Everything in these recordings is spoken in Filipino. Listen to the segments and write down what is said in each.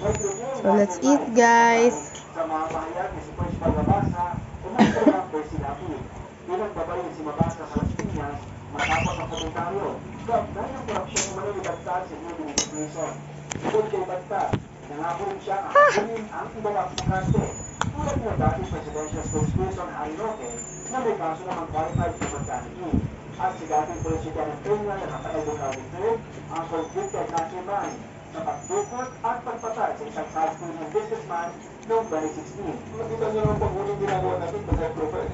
So let's eat, guys. Sa mga pahayag ni si Pwes Pagabasa, umastro ng Pwes Sinapid. Ilang babae si Mabasa sa Las Piñas, matapos ang komentaryo. Gabay ng korupsyon ng mga libagtad sa New Benito Prison. Bukod kay Bagtad, nangako rin siya ang kunin ang ibang aplikante. Tulad ng dating presidential spokesperson Harry Roque, na may kaso namang qualified for maternity. At si dating presidente ng Kenya na nakataibong Cavite, ang convicted na si Manny sa pagdukot at pagpatay sa isang South Korean businessman noong 2016. Nakita niyo naman paghuling ginagawa natin sa Pro-Fed.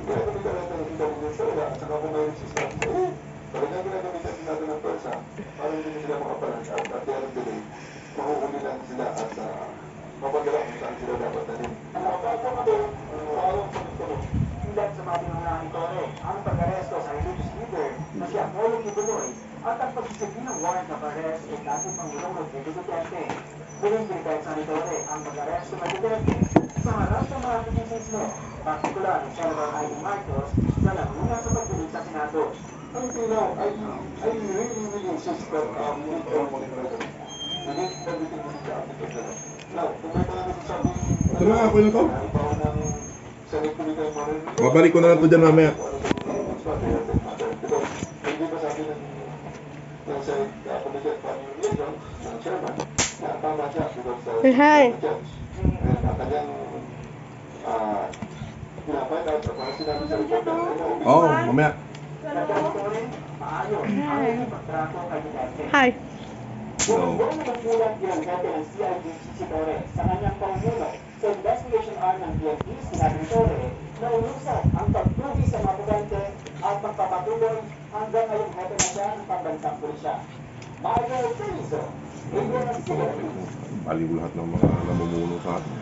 Kaya kami talaga ng intelligence talaga at saka kung may resistance sa talagang ginagamitan natin ng pwersa para hindi sila makapalang at the end of the day, mahuhuli lang sila at mapadala kung saan sila dapat na din. Ilan sa mga pinunahing tore ang pag-aresto sa religious leader na si Apollo Kibuloy at ang pagsisigi ng warrant of arrest kay dating Pangulong Rodrigo Duterte. Muling pinipetsa ni Tore ang pag-aresto ng Duterte sa harap ng mga kritisismo, partikular ni Senator Ivy Marcos na nanguna sa pagdinig sa Senado. Until now, I really insist that we need all monitoring. We need everything to be applicated. Now, kung may mga nasasabi, ito na, ako na to. ibaw ng Senate Committee on Monitoring. Mabalik ko na lang ito dyan mamaya. Hindi pa sabi ng Senate Committee on Monitoring ng chairman na tama siya because Hi. kanyang pinafind out para sinabi sa report na Oo, mamaya. Hi. Buong nagpulat yung hepe ng CIDG si Tore sa kanyang pangmuno sa investigation arm ng PNP, sinabi ni Tore na ulusad ang pagtugi sa mga pagante at magpapatuloy hanggang ngayong hepe na siya ng pambansang pulisya. Michael Terzo, Baliw lahat ng mga namumuno sa atin.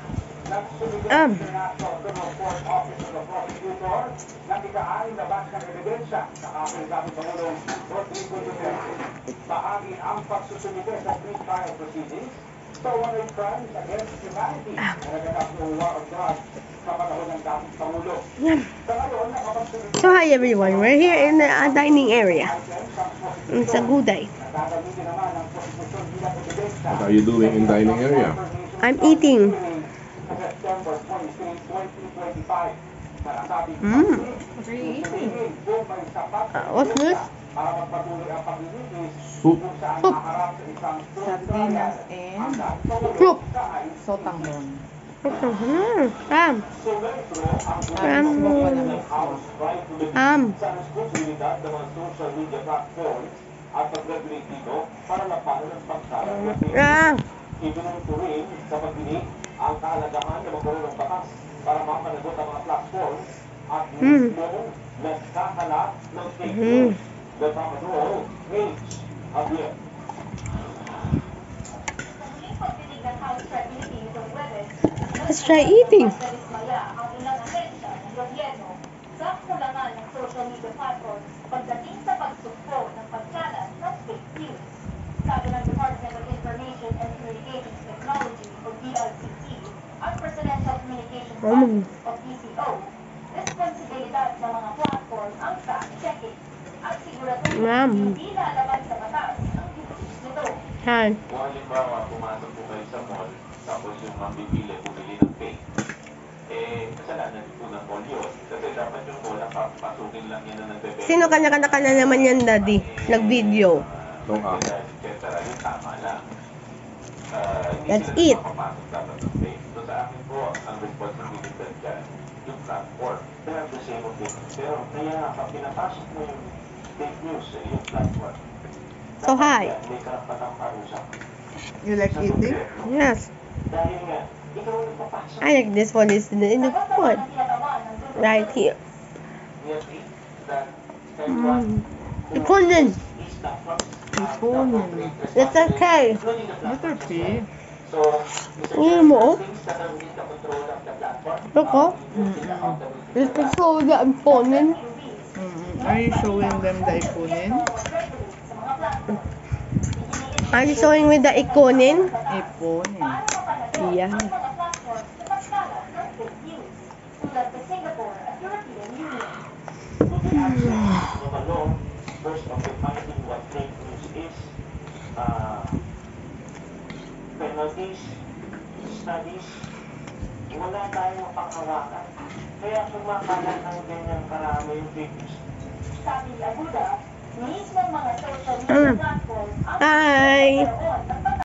Nagkikaanin na batch ng ebidensya sa aking dating Pangulong Rodrigo Duterte. Bahagi ang pagsusumite sa pre-trial proceedings sa one crimes against humanity na naganap ng war of God sa panahon ng dating Pangulo. Sa ngayon, nakapagsusumite So hi everyone, we're here in the dining area. It's a good day. gagamitin naman ang prosecution bilang ebidensya. What are you doing in dining area? I'm eating. September 23, 2025. What's this? Soup. Soup. Sardinas and Soup. sotanghon. Ibinunturin sa pagdinig ang kahalagahan ng magkaroon ng batas para mapanagot ang mga platforms at mismo nagkakala ng fake news. The Papadol, H. Javier. Let's try eating. Sa kulangan ng social media platforms pagdating sa pagsugpo ng pagkalat ng fake news. Sabi ng Department of Information and Communications Technology o DLCT, ang Presidential Communications Office o PCO, responsibilidad ng mga platform ang fact-checking at siguraduhin hindi lalaban sa batas ang dinutis nito. Hi. Kung halimbawa, pumasok po kayo sa mall, tapos yung mamibili, bumili ng fake, kasalanan po ng mall yun. Kasi dapat yung mall, pasukin lang yan na nagbebenta. Sino kanya-kanya naman yan, Daddy? Nag-video. Itong ako. Yung tama lang. Let's eat. So sa akin po, ang responsibility dyan, yung platform. They have the same opinion. Pero kaya pag pinapasok mo yung fake news sa yung platform, So hi. may karapatang parusa. You like eating? Yes. Dahil nga, ikaw ang nagpapasok. I like this one. Is in the food. Right here. We agree that everyone Ikunin. is not from Ipunin. It's okay. Butter pea. So, Ngayon mo? things that are within the control of the platform, Look, oh. It's the food that I'm pulling. Are you showing them the ipunin? Are you showing me the ikunin? Ipunin. Yeah. first of defining what fake news is, penalties, studies, wala tayong mapanghawakan. Kaya kumakalat ng ganyan karami yung videos. Sabi ni Aguda, mismo mga social media platforms ang Hi! nagkaroon